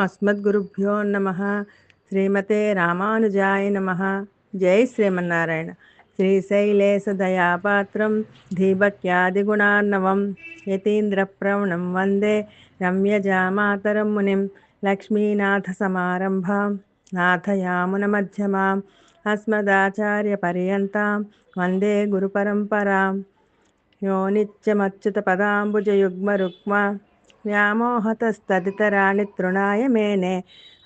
అస్మద్గురుభ్యో నమః. శ్రీమతే రామానుజాయ నమః. జై శ్రీమన్నారాయణ. శ్రీశైలేశదయాపాత్రం ధీభక్త్యాదిగుణార్ణవం యతీంద్రప్రవణం వందే రమ్యజామాతరం మునిం. లక్ష్మీనాథసమారంభాం నాథయామునమధ్యమాం అస్మదాచార్యపర్యంతాం వందే గురుపరంపరాం. యో నిత్యమచ్యుతపదాంబుజయుగ్మరుక్మ వ్యామోహతస్తదితరాణి తృణాయ మేనే.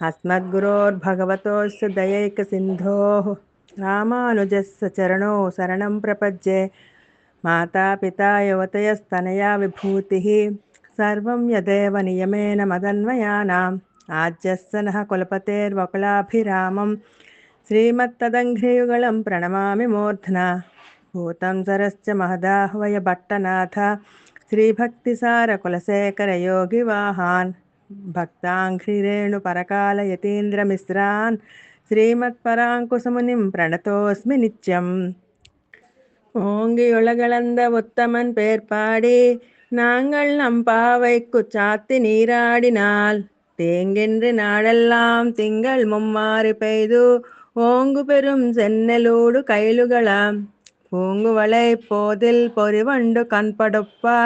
అస్మద్గురోర్భగవతోస్య దయైకసింధోః రామానుజస్య చరణో శరణం ప్రపద్యే. మాతాపితా యువతయస్తనయా విభూతిః సర్వం యదేవ నియమేన మదన్వయానాం. ఆద్యస్య నః కులపతేర్వకులాభిరామం శ్రీమత్తదంఘ్రియుగళం ప్రణమామి మూర్ధ్నా. భూతం సరశ్చ మహదాహ్వయ భట్టనాథ శ్రీభక్తిసారకులశేఖరయోగివాహాన్ భక్తాంఘ్రిరేణుపరకాలయతీంద్రమిశ్రాన్ ஸ்ரீமத்பராங்குசமுனிம் பிரணதோஸ்மி நித்யம். ஓங்கியுலகளந்த உத்தமன் பேர் பாடி நாங்கள் நம் பாவைக்கு சாத்தி நீராடினால் தேங்கின்று நாடெல்லாம் திங்கள் மும்மாறு பெய்து ஓங்கு பெரும் சென்னலூடு கைலுகளாம் பூங்குவளை போதில் பொறிவண்டு கண்படுப்பா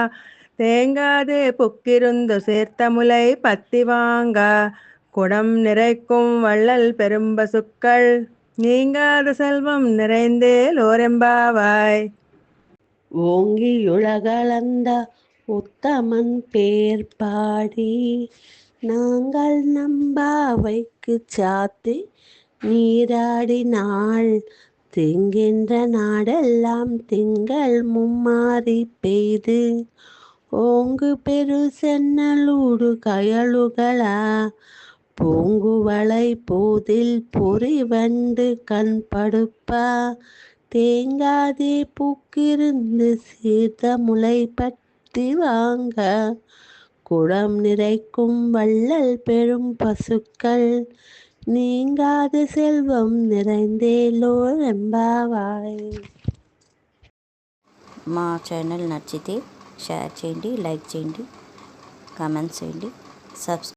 தேங்காதே புக்கிருந்து சேர்த்தமுலை பத்தி வாங்க குடம் நிறைக்கும் வள்ளல் பெரும்பசுக்கள் நீங்காத செல்வம் நிறைந்தே லோரெம்பாவாய். ஓங்கியுலகளந்த உத்தமன் பேர் பாடி நாங்கள் நம்பாவைக்கு சாத்தி நீராடினாள் திங்கின்ற நாடெல்லாம் திங்கள் மும்மாறி பெய்து ஓங்கு பெரு சென்னலூடு கயலுகளா பூங்குவளை போதில் பொறிவண்டு கண்படுப்பா தேங்காதே பூக்கிருந்து சீர்த்த முளை பற்றி வாங்க குடம் நிறைக்கும் வள்ளல் பெரும் பசுக்கள் நீங்காத செல்வம் நிறைந்தேలో ఎంబావాయ్. మా ఛానల్ నచ్చితే షేర్ చేయండి, లైక్ చేయండి, కామెంట్స్ చేయండి, సబ్స్క్రైబ్